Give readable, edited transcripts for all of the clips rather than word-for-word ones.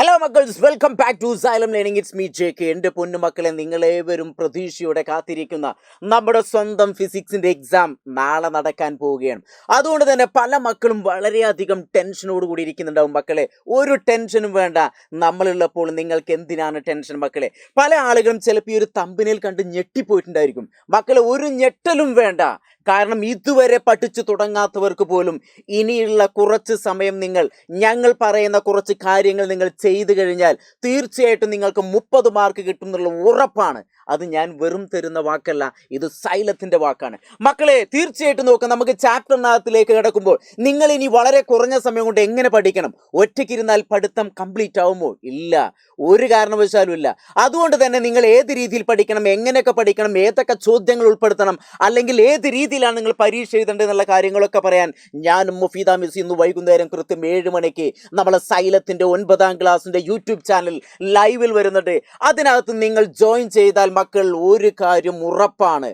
Hello മക്കൾസ്, welcome back to Xylem learning. It's me JK. എൻ്റെ പൊന്നുമക്കളെ, നിങ്ങളേവരും പ്രതീക്ഷയോടെ കാത്തിരിക്കുന്ന നമ്മുടെ സ്വന്തം ഫിസിക്സിൻ്റെ എക്സാം നാളെ നടക്കാൻ പോവുകയാണ്. അതുകൊണ്ട് തന്നെ പല മക്കളും വളരെയധികം ടെൻഷനോട് കൂടി ഇരിക്കുന്നുണ്ടാവും. മക്കളെ, ഒരു ടെൻഷനും വേണ്ട, നമ്മളുള്ളപ്പോൾ നിങ്ങൾക്ക് എന്തിനാണ് ടെൻഷൻ മക്കളെ? പല ആളുകളും ചിലപ്പോൾ ഈ ഒരു തമ്പിനേൽ കണ്ട് ഞെട്ടിപ്പോയിട്ടുണ്ടായിരിക്കും. മക്കളെ, ഒരു ഞെട്ടലും വേണ്ട. കാരണം ഇതുവരെ പഠിച്ചു തുടങ്ങാത്തവർക്ക് പോലും ഇനിയുള്ള കുറച്ച് സമയം ഞങ്ങൾ പറയുന്ന കുറച്ച് കാര്യങ്ങൾ നിങ്ങൾ ചെയ്തു കഴിഞ്ഞാൽ തീർച്ചയായിട്ടും നിങ്ങൾക്ക് 30 മാർക്ക് കിട്ടും എന്നുള്ള ഉറപ്പാണ്. അത് ഞാൻ വെറും തരുന്ന വാക്കല്ല, ഇത് സൈലത്തിൻ്റെ വാക്കാണ്. മക്കളെ, തീർച്ചയായിട്ടും നോക്കാം. നമുക്ക് ചാപ്റ്ററിനകത്തിലേക്ക് കിടക്കുമ്പോൾ നിങ്ങൾ ഇനി വളരെ കുറഞ്ഞ സമയം കൊണ്ട് എങ്ങനെ പഠിക്കണം? ഒറ്റയ്ക്കിരുന്നാൽ പഠിത്തം കംപ്ലീറ്റ് ആവുമോ? ഇല്ല, ഒരു കാരണവശാലും ഇല്ല. അതുകൊണ്ട് തന്നെ നിങ്ങൾ ഏത് രീതിയിൽ പഠിക്കണം, എങ്ങനെയൊക്കെ പഠിക്കണം, ഏതൊക്കെ ചോദ്യങ്ങൾ ഉൾപ്പെടുത്തണം, അല്ലെങ്കിൽ ഏത് രീതിയിലാണ് നിങ്ങൾ പരീക്ഷ എഴുതേണ്ടതെന്നുള്ള കാര്യങ്ങളൊക്കെ പറയാൻ ഞാനും മുഫീദ മിസ് ഇന്ന് വൈകുന്നേരം കൃത്യം 7 മണിക്ക് നമ്മളെ സൈലത്തിൻ്റെ 9ാം ക്ലാസ്സിൻ്റെ യൂട്യൂബ് ചാനൽ ലൈവിൽ വരുന്നുണ്ട്. അതിനകത്ത് നിങ്ങൾ ജോയിൻ ചെയ്താൽ മക്കൾ ഒരു കാര്യം ഉറപ്പാണ്,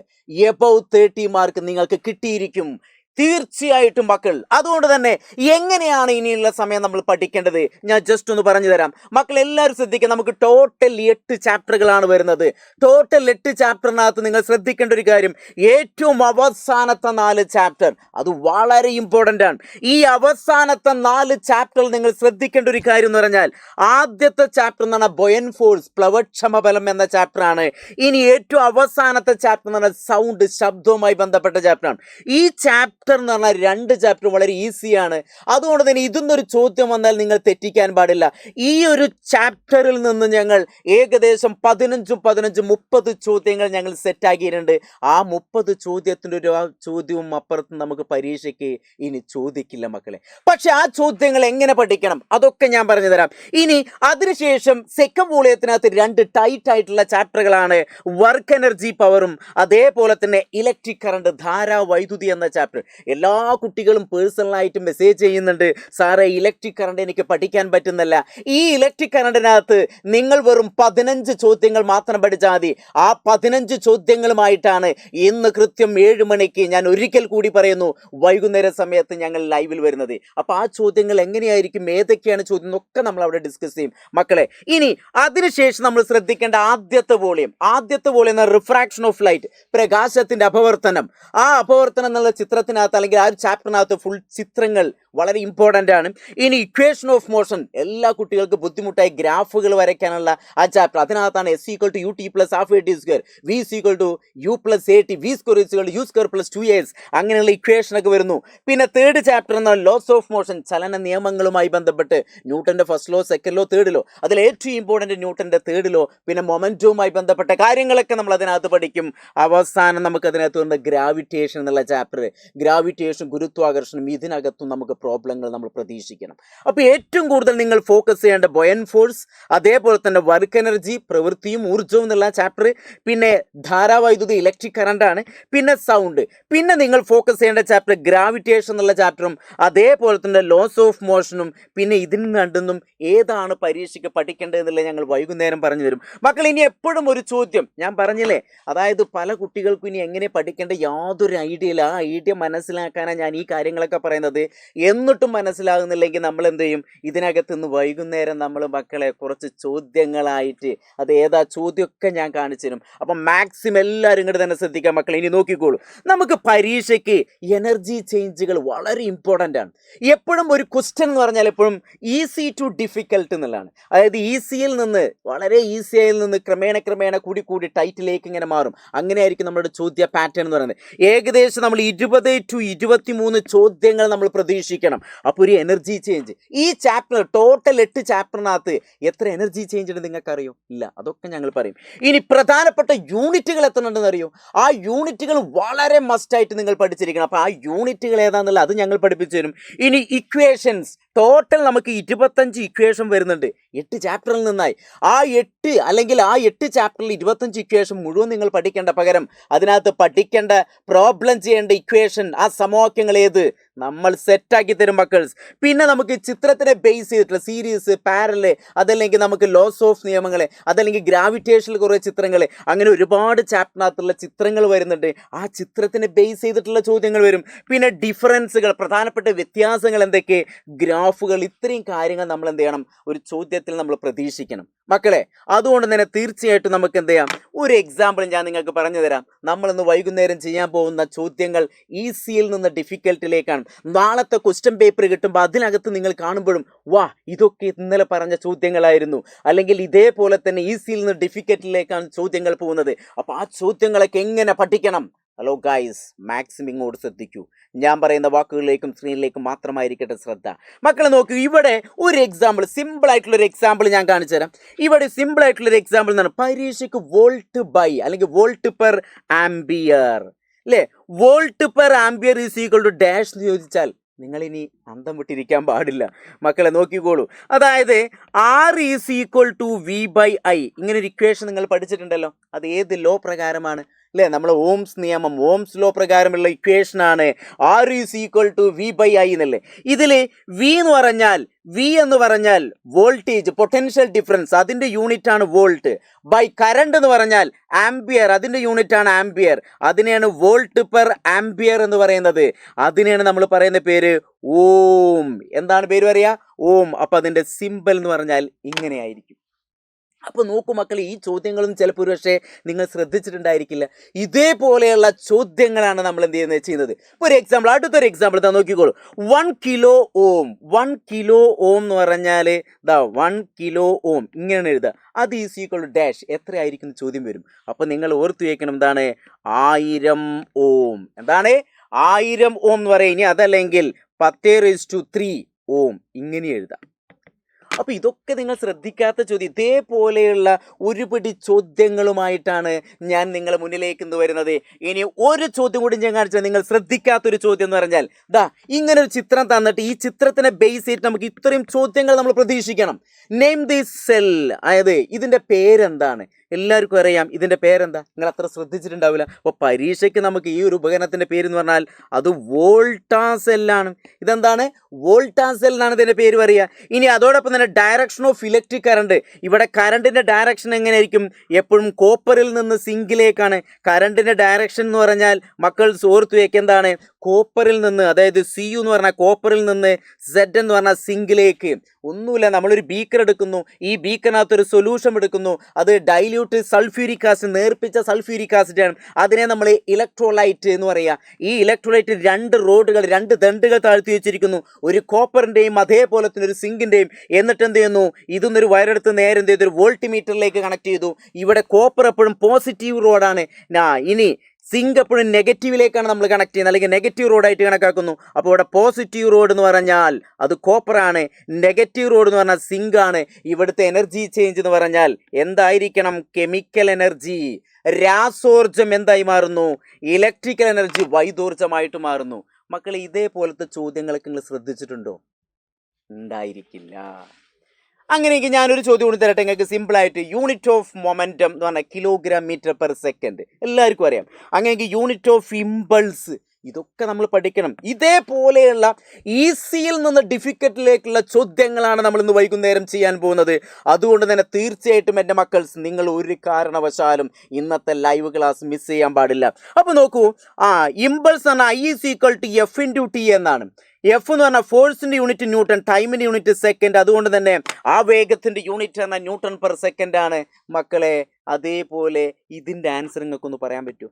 എബവ് 30 മാർക്ക് നിങ്ങൾക്ക് കിട്ടിയിരിക്കും തീർച്ചയായിട്ടും മക്കൾ. അതുകൊണ്ട് തന്നെ എങ്ങനെയാണ് ഇനിയുള്ള സമയം നമ്മൾ പഠിക്കേണ്ടത് ഞാൻ ജസ്റ്റ് ഒന്ന് പറഞ്ഞു തരാം. മക്കൾ എല്ലാവരും ശ്രദ്ധിക്കുക. നമുക്ക് ടോട്ടൽ 8 ചാപ്റ്ററുകളാണ് വരുന്നത്. ടോട്ടൽ 8 ചാപ്റ്ററിനകത്ത് നിങ്ങൾ ശ്രദ്ധിക്കേണ്ട ഒരു കാര്യം, ഏറ്റവും അവസാനത്തെ 4 ചാപ്റ്റർ അത് വളരെ ഇമ്പോർട്ടൻ്റ് ആണ്. ഈ അവസാനത്തെ 4 ചാപ്റ്ററിൽ നിങ്ങൾ ശ്രദ്ധിക്കേണ്ട ഒരു കാര്യം എന്ന് പറഞ്ഞാൽ, ആദ്യത്തെ ചാപ്റ്റർ എന്ന് പറഞ്ഞാൽ ബൊയൻ ഫോഴ്സ്, പ്ലവക്ഷമ ബലം എന്ന ചാപ്റ്ററാണ്. ഇനി ഏറ്റവും അവസാനത്തെ ചാപ്റ്റർ എന്ന് പറഞ്ഞാൽ സൗണ്ട്, ശബ്ദവുമായി ബന്ധപ്പെട്ട ചാപ്റ്ററാണ്. ഈ ചാപ്റ്റർ എന്ന് പറഞ്ഞാൽ 2 ചാപ്റ്റർ വളരെ ഈസിയാണ്. അതുകൊണ്ട് തന്നെ ഇതൊന്നൊരു ചോദ്യം വന്നാൽ നിങ്ങൾ തെറ്റിക്കാൻ പാടില്ല. ഈ ഒരു ചാപ്റ്ററിൽ നിന്ന് ഞങ്ങൾ ഏകദേശം 15-30 ചോദ്യങ്ങൾ ഞങ്ങൾ സെറ്റാക്കിയിട്ടുണ്ട്. ആ 30 ചോദ്യത്തിൻ്റെ ഒരു ചോദ്യവും അപ്പുറത്ത് നമുക്ക് പരീക്ഷയ്ക്ക് ഇനി ചോദിക്കില്ല മക്കളെ. പക്ഷെ ആ ചോദ്യങ്ങൾ എങ്ങനെ പഠിക്കണം അതൊക്കെ ഞാൻ പറഞ്ഞു തരാം. ഇനി അതിനുശേഷം സെക്കൻഡ് വോളിയത്തിനകത്ത് 2 ടൈറ്റ് ആയിട്ടുള്ള ചാപ്റ്ററുകളാണ് വർക്ക് എനർജി പവറും അതേപോലെ തന്നെ ഇലക്ട്രിക് കറണ്ട്, ധാരാ വൈദ്യുതി എന്ന ചാപ്റ്റർ. എല്ലാ കുട്ടികളും പേഴ്സണലായിട്ട് മെസ്സേജ് ചെയ്യുന്നുണ്ട്, സാറേ ഇലക്ട്രിക് കറണ്ട് എനിക്ക് പഠിക്കാൻ പറ്റുന്നില്ല. ഈ ഇലക്ട്രിക് കറണ്ടിനകത്ത് നിങ്ങൾ വെറും 15 ചോദ്യങ്ങൾ മാത്രം പഠിച്ചാൽ മതി. ആ 15 ചോദ്യങ്ങളുമായിട്ടാണ് ഇന്ന് കൃത്യം 7 മണിക്ക്, ഞാൻ ഒരിക്കൽ കൂടി പറയുന്നു, വൈകുന്നേര സമയത്ത് ഞങ്ങൾ ലൈവിൽ വരുന്നത്. അപ്പോൾ ആ ചോദ്യങ്ങൾ എങ്ങനെയായിരിക്കും, ഏതൊക്കെയാണ് ചോദ്യം എന്നൊക്കെ നമ്മൾ അവിടെ ഡിസ്കസ് ചെയ്യും മക്കളെ. ഇനി അതിനുശേഷം നമ്മൾ ശ്രദ്ധിക്കേണ്ട ആദ്യത്തെ വോളിയം എന്ന റിഫ്രാക്ഷൻ ഓഫ് ലൈറ്റ്, പ്രകാശത്തിൻ്റെ അപവർത്തനം. ആ അപവർത്തനം എന്നുള്ള ചിത്രത്തിനകത്ത് അല്ലെങ്കിൽ ആ ഒരു ചാപ്റ്ററിനകത്ത് ഫുൾ ചിത്രങ്ങൾ വളരെ ഇമ്പോർട്ടൻ്റ് ആണ്. ഇനി ഇക്വേഷൻ ഓഫ് മോഷൻ, എല്ലാ കുട്ടികൾക്ക് ബുദ്ധിമുട്ടായി ഗ്രാഫുകൾ വരയ്ക്കാനുള്ള ആ ചാപ്റ്റർ. അതിനകത്താണ് S=UT + ½ AT², V=U + AT, V²=U² + 2as അങ്ങനെയുള്ള ഇക്വേഷനൊക്കെ വരുന്നു. പിന്നെ തേർഡ് ചാപ്റ്റർ എന്ന ലോസ് ഓഫ് മോഷൻ, ചലന നിയമങ്ങളുമായി ബന്ധപ്പെട്ട് ന്യൂട്ടൻ്റെ first law, second law, third law. അതിൽ ഏറ്റവും ഇമ്പോർട്ടൻ്റ് ന്യൂട്ടൻ്റെ തേർഡ് ലോ. പിന്നെ മൊമെൻറ്റവുമായി ബന്ധപ്പെട്ട കാര്യങ്ങളൊക്കെ നമ്മൾ അതിനകത്ത് പഠിക്കും. അവസാനം നമുക്ക് അതിനകത്ത് വരുന്ന ഗ്രാവിറ്റേഷൻ എന്നുള്ള ചാപ്റ്റർ, ഗ്രാവിറ്റേഷൻ, ഗുരുത്വാകർഷണം, ഇതിനകത്തും നമുക്ക് പ്രോബ്ലങ്ങൾ നമ്മൾ പ്രതീക്ഷിക്കണം. അപ്പോൾ ഏറ്റവും കൂടുതൽ നിങ്ങൾ ഫോക്കസ് ചെയ്യേണ്ട ബൊയൻ ഫോഴ്സ്, അതേപോലെ തന്നെ വർക്ക് എനർജി, പ്രവൃത്തിയും ഊർജ്ജവും എന്നുള്ള ചാപ്റ്റർ, പിന്നെ ധാരാവൈദ്യുതി, ഇലക്ട്രിക് കറണ്ടാണ്, പിന്നെ സൗണ്ട്. പിന്നെ നിങ്ങൾ ഫോക്കസ് ചെയ്യേണ്ട ചാപ്റ്റർ ഗ്രാവിറ്റേഷൻ എന്നുള്ള ചാപ്റ്ററും അതേപോലെ തന്നെ ലോസ് ഓഫ് മോഷനും. പിന്നെ ഇതിൽ രണ്ടും ഏതാണ് പരീക്ഷയ്ക്ക് പഠിക്കേണ്ടതെന്നുള്ളത് ഞങ്ങൾ വൈകുന്നേരം പറഞ്ഞു തരും മക്കൾ. ഇനി എപ്പോഴും ഒരു ചോദ്യം ഞാൻ പറഞ്ഞില്ലേ, അതായത് പല കുട്ടികൾക്കും ഇനി എങ്ങനെ പഠിക്കേണ്ട യാതൊരു ഐഡിയ ഇല്ല. ആ ഐഡിയ മനസ്സിലാക്കാനാണ് ഞാൻ ഈ കാര്യങ്ങളൊക്കെ പറയുന്നത്. എന്നിട്ടും മനസ്സിലാകുന്നില്ലെങ്കിൽ നമ്മൾ എന്ത് ചെയ്യും, ഇതിനകത്ത് നിന്ന് വൈകുന്നേരം നമ്മൾ മക്കളെ കുറച്ച് ചോദ്യങ്ങളായിട്ട്, അത് ഏതാ ചോദ്യമൊക്കെ ഞാൻ കാണിച്ചു തരും. അപ്പം മാക്സിമം എല്ലാവരും ഇങ്ങോട്ട് തന്നെ ശ്രദ്ധിക്കാം മക്കളെ. ഇനി നോക്കിക്കോളൂ, നമുക്ക് പരീക്ഷയ്ക്ക് എനർജി ചേഞ്ചുകൾ വളരെ ഇമ്പോർട്ടൻ്റ് ആണ്. എപ്പോഴും ഒരു ക്വസ്റ്റ്യൻ എന്ന് പറഞ്ഞാൽ എപ്പോഴും ഈസി ടു ഡിഫിക്കൽട്ട് എന്നുള്ളതാണ്. അതായത് ഈസിയിൽ നിന്ന്, വളരെ ഈസിയായിൽ നിന്ന് ക്രമേണ കൂടി ടൈറ്റിലേക്ക് ഇങ്ങനെ മാറും. അങ്ങനെയായിരിക്കും നമ്മുടെ ചോദ്യ പാറ്റേൺ എന്ന് പറയുന്നത്. ഏകദേശം നമ്മൾ 20 to 23 ചോദ്യങ്ങൾ നമ്മൾ പ്രതീക്ഷിക്കണം. അപ്പോൾ ഒരു എനർജി ചേഞ്ച് ഈ ചാപ്റ്റർ, ടോട്ടൽ 8 ചാപ്റ്ററിനകത്ത് എത്ര എനർജി ചേഞ്ച് ഉണ്ട് നിങ്ങൾക്കറിയോ? ഇല്ല, അതൊക്കെ ഞങ്ങൾ പറയും. ഇനി പ്രധാനപ്പെട്ട യൂണിറ്റുകൾ എത്ര ഉണ്ടെന്ന് അറിയോ? ആ യൂണിറ്റുകൾ വളരെ മസ്റ്റായിട്ട് നിങ്ങൾ പഠിച്ചിരിക്കണം. അപ്പോൾ ആ യൂണിറ്റുകൾ ഏതാണെന്നുള്ളത് അത് ഞങ്ങൾ പഠിപ്പിച്ചു തരും. ഇനി ഇക്വേഷൻസ്, ടോട്ടൽ നമുക്ക് 25 ഇക്വേഷൻ വരുന്നുണ്ട് 8 ചാപ്റ്ററിൽ നിന്നായി. ആ 8 ചാപ്റ്ററിൽ 25 ഇക്വേഷൻ മുഴുവൻ നിങ്ങൾ പഠിക്കേണ്ട പകരം അതിനകത്ത് പഠിക്കേണ്ട, പ്രോബ്ലം ചെയ്യേണ്ട ഇക്വേഷൻ, ആ സമവാക്യങ്ങൾ ഏത് നമ്മൾ സെറ്റാക്കി തരും മക്കൾസ്. പിന്നെ നമുക്ക് ചിത്രത്തിനെ ബേസ് ചെയ്തിട്ടുള്ള സീരീസ്, പാരല്, അതല്ലെങ്കിൽ നമുക്ക് ലോസ് ഓഫ് നിയമങ്ങളെ, അതല്ലെങ്കിൽ ഗ്രാവിറ്റേഷനിൽ കുറേ ചിത്രങ്ങൾ, അങ്ങനെ ഒരുപാട് ചാപ്റ്ററിനകത്തുള്ള ചിത്രങ്ങൾ വരുന്നുണ്ട്. ആ ചിത്രത്തിനെ ബേസ് ചെയ്തിട്ടുള്ള ചോദ്യങ്ങൾ വരും. പിന്നെ ഡിഫറൻസുകൾ, പ്രധാനപ്പെട്ട വ്യത്യാസങ്ങൾ എന്തൊക്കെ, ഗ്രാഫുകൾ, ഇത്രയും കാര്യങ്ങൾ നമ്മൾ എന്ത് ചെയ്യണം, ഒരു ചോദ്യത്തിൽ നമ്മൾ പ്രതീക്ഷിക്കണം മക്കളെ. അതുകൊണ്ട് തന്നെ തീർച്ചയായിട്ടും നമുക്ക് എന്ത് ചെയ്യാം, ഒരു എക്സാമ്പിൾ ഞാൻ നിങ്ങൾക്ക് പറഞ്ഞു തരാം. നമ്മളിന്ന് വൈകുന്നേരം ചെയ്യാൻ പോകുന്ന ചോദ്യങ്ങൾ ഈസിയിൽ നിന്ന് ഡിഫിക്കൽട്ടിലേക്കാണ്. നാളത്തെ ക്വസ്റ്റ്യൻ പേപ്പർ കിട്ടുമ്പോൾ അതിനകത്ത് നിങ്ങൾ കാണുമ്പോഴും വാ, ഇതൊക്കെ ഇന്നലെ പറഞ്ഞ ചോദ്യങ്ങളായിരുന്നു, അല്ലെങ്കിൽ ഇതേപോലെ തന്നെ ഈസിയിൽ നിന്ന് ഡിഫിക്കൽട്ടിലേക്കാണ് ചോദ്യങ്ങൾ പോകുന്നത്. അപ്പോൾ ആ ചോദ്യങ്ങളൊക്കെ എങ്ങനെ പഠിക്കണം? ഹലോ ഗായ്സ്, മാക്സിമം ഇങ്ങോട്ട് ശ്രദ്ധിക്കൂ. ഞാൻ പറയുന്ന വാക്കുകളിലേക്കും സ്ക്രീനിലേക്കും മാത്രമായിരിക്കട്ടെ ശ്രദ്ധ. മക്കളെ നോക്കൂ, ഇവിടെ ഒരു എക്സാമ്പിൾ, സിമ്പിളായിട്ടുള്ളൊരു എക്സാമ്പിൾ ഞാൻ കാണിച്ചു തരാം. ഇവിടെ സിമ്പിളായിട്ടുള്ളൊരു എക്സാമ്പിൾ എന്നാണ്, പരീക്ഷയ്ക്ക് വോൾട്ട് ബൈ അല്ലെങ്കിൽ വോൾട്ട് പെർ ആംബിയർ അല്ലേ, volt per ampere is equal to dash എന്ന് ചോദിച്ചാൽ നിങ്ങളിനി അന്തം വിട്ടിരിക്കാൻ പാടില്ല മക്കളെ. നോക്കിക്കോളൂ, അതായത് R is equal to V by I, ഇങ്ങനെ ഒരു ഇക്വേഷൻ നിങ്ങൾ പഠിച്ചിട്ടുണ്ടല്ലോ. അത് ഏത് ലോ പ്രകാരമാണ് അല്ലേ? നമ്മൾ ഓംസ് നിയമം, ഓംസ് ലോ പ്രകാരമുള്ള ഇക്വേഷനാണ് R is equal to V by I എന്നല്ലേ. ഇതിൽ വി എന്ന് പറഞ്ഞാൽ വോൾട്ടേജ്, പൊട്ടൻഷ്യൽ ഡിഫറൻസ്, അതിൻ്റെ യൂണിറ്റാണ് വോൾട്ട്. ബൈ കറണ്ട് എന്ന് പറഞ്ഞാൽ ആംബിയർ, അതിൻ്റെ യൂണിറ്റാണ് ആംബിയർ. അതിനെയാണ് വോൾട്ട് പെർ ആംബിയർ എന്ന് പറയുന്നത്. അതിനെയാണ് നമ്മൾ പറയുന്ന പേര് ഓം. എന്താണ് പേര് പറയുക? ഓം. അപ്പം അതിൻ്റെ സിമ്പൽ എന്ന് പറഞ്ഞാൽ ഇങ്ങനെയായിരിക്കും. അപ്പോൾ നോക്കൂ മക്കൾ, ഈ ചോദ്യങ്ങളും ചിലപ്പോൾ ഒരു പക്ഷേ നിങ്ങൾ ശ്രദ്ധിച്ചിട്ടുണ്ടായിരിക്കില്ല. ഇതേപോലെയുള്ള ചോദ്യങ്ങളാണ് നമ്മൾ എന്ത് ചെയ്യുന്നത്. ഇപ്പോൾ ഒരു എക്സാമ്പിൾ, അടുത്തൊരു എക്സാമ്പിൾ ഇതാ നോക്കിക്കോളൂ. 1 കിലോ ഓം എന്ന് പറഞ്ഞാൽ 1 കിലോ ഓം ഇങ്ങനെയാണ് എഴുതുക. അത് ഈസ് ഈക്വൽ ടു ഡാഷ് എത്രയായിരിക്കും ചോദ്യം വരും. അപ്പോൾ നിങ്ങൾ ഓർത്തു വയ്ക്കണം, എന്താണ് 1000 ഓം. എന്താണ് 1000 ഓം എന്ന് പറയുക. ഇനി അതല്ലെങ്കിൽ 10⁻³ ഓം ഇങ്ങനെ എഴുതാം. അപ്പോൾ ഇതൊക്കെ നിങ്ങൾ ശ്രദ്ധിക്കാത്ത ചോദ്യം. ഇതേപോലെയുള്ള ഒരുപിടി ചോദ്യങ്ങളുമായിട്ടാണ് ഞാൻ നിങ്ങളുടെ മുന്നിലേക്ക് ഇന്ന് വരുന്നത്. ഇനി ഒരു ചോദ്യം കൂടി ഞാൻ കാണിച്ചാൽ, നിങ്ങൾ ശ്രദ്ധിക്കാത്തൊരു ചോദ്യം എന്ന് പറഞ്ഞാൽ ഇങ്ങനെ ഒരു ചിത്രം തന്നിട്ട് ഈ ചിത്രത്തിനെ ബേസ് ചെയ്തിട്ട് നമുക്ക് ഇത്രയും ചോദ്യങ്ങൾ നമ്മൾ പ്രതീക്ഷിക്കണം. നെയിം ദിസ് സെൽ, അതായത് ഇതിൻ്റെ പേരെന്താണ്? എല്ലാവർക്കും അറിയാം ഇതിൻ്റെ പേരെന്താ, നിങ്ങൾ അത്ര ശ്രദ്ധിച്ചിട്ടുണ്ടാവില്ല. അപ്പോൾ പരീക്ഷയ്ക്ക് നമുക്ക് ഈ ഒരു ഉപകരണത്തിൻ്റെ പേരെന്ന് പറഞ്ഞാൽ അത് വോൾട്ടാസെല്ലാണ്. ഇതെന്താണ്? വോൾട്ടാസെൽ എന്നാണ് ഇതിൻ്റെ പേര് പറയുക. ഇനി അതോടൊപ്പം തന്നെ ഡയറക്ഷൻ ഓഫ് ഇലക്ട്രിക് കറണ്ട്, ഇവിടെ കറണ്ടിൻ്റെ ഡയറക്ഷൻ എങ്ങനെയായിരിക്കും? എപ്പോഴും കോപ്പറിൽ നിന്ന് സിങ്കിലേക്കാണ്. കറണ്ടിൻ്റെ ഡയറക്ഷൻ എന്ന് പറഞ്ഞാൽ മക്കൾ ഓർത്ത് വയ്ക്കുക, എന്താണ്? കോപ്പറിൽ നിന്ന്, അതായത് സി യു എന്ന് പറഞ്ഞാൽ കോപ്പറിൽ നിന്ന്, സെഡ് എന്ന് പറഞ്ഞാൽ സിങ്കിലേക്ക്. ഒന്നുമില്ല, നമ്മളൊരു ബീക്കർ എടുക്കുന്നു, ഈ ബീക്കറിനകത്തൊരു സൊല്യൂഷൻ എടുക്കുന്നു, അത് ഡൈല്യൂട്ട് സൾഫ്യൂരിക് ആസിഡ്, നേർപ്പിച്ച സൾഫ്യൂരിക് ആസിഡാണ്. അതിനെ നമ്മൾ ഇലക്ട്രോലൈറ്റ് എന്ന് പറയുക. ഈ ഇലക്ട്രോലൈറ്റ് രണ്ട് ദണ്ടുകൾ താഴ്ത്തി വെച്ചിരിക്കുന്നു, ഒരു കോപ്പറിൻ്റെയും അതേപോലെ തന്നെ ഒരു സിങ്കിൻ്റെയും. എന്നിട്ട് എന്ത് ചെയ്യുന്നു, ഇതൊന്നൊരു വയറെടുത്ത് നേരെ എന്ത് ചെയ്തു, ഒരു വോൾട്ടിമീറ്ററിലേക്ക് കണക്ട് ചെയ്തു. ഇവിടെ കോപ്പർ എപ്പോഴും പോസിറ്റീവ് റോഡാണ്. ഇനി സിങ്ക് എപ്പോഴും നെഗറ്റീവിലേക്കാണ് നമ്മൾ കണക്ട് ചെയ്യുന്നത്, അല്ലെങ്കിൽ നെഗറ്റീവ് റോഡായിട്ട് കണക്കാക്കുന്നു. അപ്പോൾ ഇവിടെ പോസിറ്റീവ് റോഡ് എന്ന് പറഞ്ഞാൽ അത് കോപ്പറാണ്, നെഗറ്റീവ് റോഡ് എന്ന് പറഞ്ഞാൽ സിങ്ക് ആണ്. ഇവിടുത്തെ എനർജി ചേഞ്ച് എന്ന് പറഞ്ഞാൽ എന്തായിരിക്കണം? കെമിക്കൽ എനർജി, രാസോർജം എന്തായി മാറുന്നു? ഇലക്ട്രിക്കൽ എനർജി, വൈദ്യോർജമായിട്ട് മാറുന്നു. മക്കളെ, ഇതേപോലത്തെ ചോദ്യങ്ങളൊക്കെ നിങ്ങൾ ശ്രദ്ധിച്ചിട്ടുണ്ടോ? ഉണ്ടായിരിക്കില്ല. അങ്ങനെയെങ്കിൽ ഞാനൊരു ചോദ്യം കൂടി തരട്ടെ നിങ്ങൾക്ക് സിമ്പിളായിട്ട്. യൂണിറ്റ് ഓഫ് മൊമെൻറ്റം എന്ന് പറഞ്ഞാൽ കിലോഗ്രാം മീറ്റർ പെർ സെക്കൻഡ്, എല്ലാവർക്കും അറിയാം. അങ്ങനെയെങ്കിൽ യൂണിറ്റ് ഓഫ് ഇമ്പൾസ്, ഇതൊക്കെ നമ്മൾ പഠിക്കണം. ഇതേപോലെയുള്ള ഈസിയിൽ നിന്ന് ഡിഫിക്കൽട്ടിലേക്കുള്ള ചോദ്യങ്ങളാണ് നമ്മൾ ഇന്ന് വൈകുന്നേരം ചെയ്യാൻ പോകുന്നത്. അതുകൊണ്ട് തന്നെ തീർച്ചയായിട്ടും എൻ്റെ മക്കൾസ്, നിങ്ങൾ ഒരു കാരണവശാലും ഇന്നത്തെ ലൈവ് ക്ലാസ് മിസ് ചെയ്യാൻ പാടില്ല. അപ്പോൾ നോക്കൂ, ഇമ്പൾസ് എന്ന് പറഞ്ഞാൽ I = F×T എന്നാണ്. എഫ് എന്ന് പറഞ്ഞാൽ ഫോഴ്സിൻ്റെ യൂണിറ്റ് ന്യൂട്ടൺ, ടൈമിൻ്റെ യൂണിറ്റ് സെക്കൻഡ്. അതുകൊണ്ട് തന്നെ ആ വേഗത്തിൻ്റെ യൂണിറ്റ് എന്നാൽ ന്യൂട്ടൺ പെർ സെക്കൻഡ് ആണ് മക്കളെ. അതേപോലെ ഇതിൻ്റെ ആൻസർ നിങ്ങൾക്കൊന്ന് പറയാൻ പറ്റുമോ?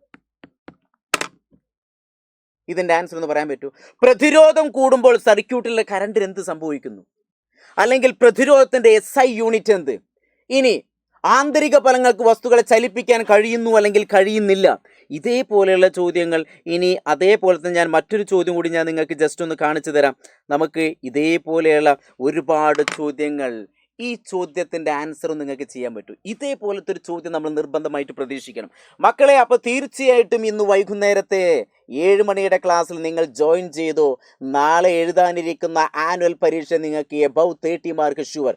ഇതിൻ്റെ ആൻസർ ഒന്ന് പറയാൻ പറ്റുമോ? പ്രതിരോധം കൂടുമ്പോൾ സർക്യൂട്ടിലെ കറണ്ടിന് എന്ത് സംഭവിക്കുന്നു? അല്ലെങ്കിൽ പ്രതിരോധത്തിൻ്റെ SI യൂണിറ്റ് എന്ത്? ഇനി ആന്തരിക ഫലങ്ങൾക്ക് വസ്തുക്കളെ ചലിപ്പിക്കാൻ കഴിയുന്നു അല്ലെങ്കിൽ കഴിയുന്നില്ല. ഇതേപോലെയുള്ള ചോദ്യങ്ങൾ. ഇനി അതേപോലെ തന്നെ ഞാൻ മറ്റൊരു ചോദ്യം കൂടി ഞാൻ നിങ്ങൾക്ക് ജസ്റ്റ് ഒന്ന് കാണിച്ചു തരാം. നമുക്ക് ഇതേപോലെയുള്ള ഒരുപാട് ചോദ്യങ്ങൾ, ഈ ചോദ്യത്തിൻ്റെ ആൻസറും നിങ്ങൾക്ക് ചെയ്യാൻ പറ്റും. ഇതേപോലത്തെ ഒരു ചോദ്യം നമ്മൾ നിർബന്ധമായിട്ട് പ്രതീക്ഷിക്കണം മക്കളെ. അപ്പോൾ തീർച്ചയായിട്ടും ഇന്ന് വൈകുന്നേരത്തെ 7 മണിയുടെ ക്ലാസ്സിൽ നിങ്ങൾ ജോയിൻ ചെയ്തോ, നാളെ എഴുതാനിരിക്കുന്ന ആനുവൽ പരീക്ഷ നിങ്ങൾക്ക് എബവ് 30 മാർക്ക് ഷുവർ.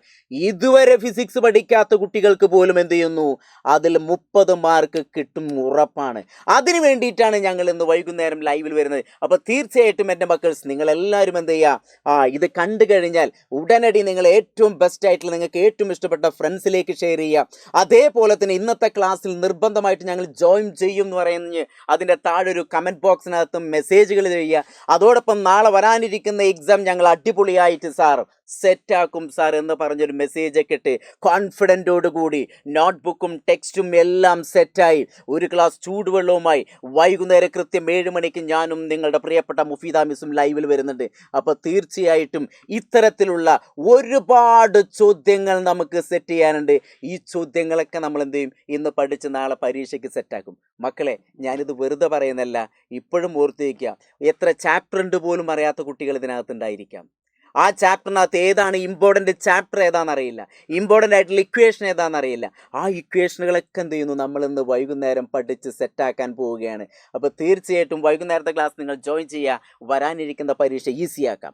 ഇതുവരെ ഫിസിക്സ് പഠിക്കാത്ത കുട്ടികൾക്ക് പോലും എന്ത് ചെയ്യുന്നു, അതിൽ 30 മാർക്ക് കിട്ടും ഉറപ്പാണ്. അതിന് വേണ്ടിയിട്ടാണ് ഞങ്ങൾ ഇന്ന് വൈകുന്നേരം ലൈവിൽ വരുന്നത്. അപ്പോൾ തീർച്ചയായിട്ടും എൻ്റെ മക്കൾസ് നിങ്ങളെല്ലാവരും എന്ത് ചെയ്യുക, ഇത് കണ്ടു കഴിഞ്ഞാൽ ഉടനടി നിങ്ങൾ ഏറ്റവും ബെസ്റ്റ് ആയിട്ടുള്ള നിങ്ങൾക്ക് ഏറ്റവും ഇഷ്ടപ്പെട്ട ഫ്രണ്ട്സിലേക്ക് ഷെയർ ചെയ്യുക. അതേപോലെ തന്നെ ഇന്നത്തെ ക്ലാസ്സിൽ നിർബന്ധമായിട്ട് ഞങ്ങൾ ജോയിൻ ചെയ്യും എന്ന് പറയുന്നത് അതിൻ്റെ താഴെ ഒരു കമൻറ്റ് ബോക്സിനകത്ത് മെസ്സേജുകൾ ചെയ്യുക. അതോടൊപ്പം നാളെ വരാനിരിക്കുന്ന എക്സാം ഞങ്ങൾ അടിപൊളിയായിട്ട് സാർ സെറ്റാക്കും സാർ എന്ന് പറഞ്ഞൊരു മെസ്സേജൊക്കെ ഇട്ട് കോൺഫിഡൻറ്റോട് കൂടി നോട്ട്ബുക്കും ടെക്സ്റ്റും എല്ലാം സെറ്റായി ഒരു ഗ്ലാസ് ചൂടുവെള്ളവുമായി വൈകുന്നേരം കൃത്യം 7 മണിക്ക് ഞാനും നിങ്ങളുടെ പ്രിയപ്പെട്ട മുഫീദ മിസ്സും ലൈവിൽ വരുന്നുണ്ട്. അപ്പോൾ തീർച്ചയായിട്ടും ഇത്തരത്തിലുള്ള ഒരുപാട് ചോദ്യങ്ങൾ നമുക്ക് സെറ്റ് ചെയ്യാനുണ്ട്. ഈ ചോദ്യങ്ങളൊക്കെ നമ്മൾ എന്ത് ചെയ്യും, ഇന്ന് പഠിച്ച് നാളെ പരീക്ഷയ്ക്ക് സെറ്റാക്കും. മക്കളെ, ഞാനിത് വെറുതെ പറയുന്നല്ല, ഇപ്പോഴും ഓർത്ത് വയ്ക്കുക. എത്ര ചാപ്റ്റർ ഉണ്ട് പോലും അറിയാത്ത കുട്ടികൾ ഇതിനകത്തുണ്ടായിരിക്കാം. ആ ചാപ്റ്ററിനകത്ത് ഏതാണ് ഇമ്പോർട്ടൻ്റ് ചാപ്റ്റർ ഏതാണെന്നറിയില്ല, ഇമ്പോർട്ടൻ്റ് ആയിട്ടുള്ള ഇക്വേഷൻ ഏതാണെന്നറിയില്ല. ആ ഇക്വേഷനുകളൊക്കെ എന്ത് ചെയ്യുന്നു, നമ്മളിന്ന് വൈകുന്നേരം പഠിച്ച് സെറ്റാക്കാൻ പോവുകയാണ്. അപ്പോൾ തീർച്ചയായിട്ടും വൈകുന്നേരത്തെ ക്ലാസ് നിങ്ങൾ ജോയിൻ ചെയ്യുക, വരാനിരിക്കുന്ന പരീക്ഷ ഈസിയാക്കാം.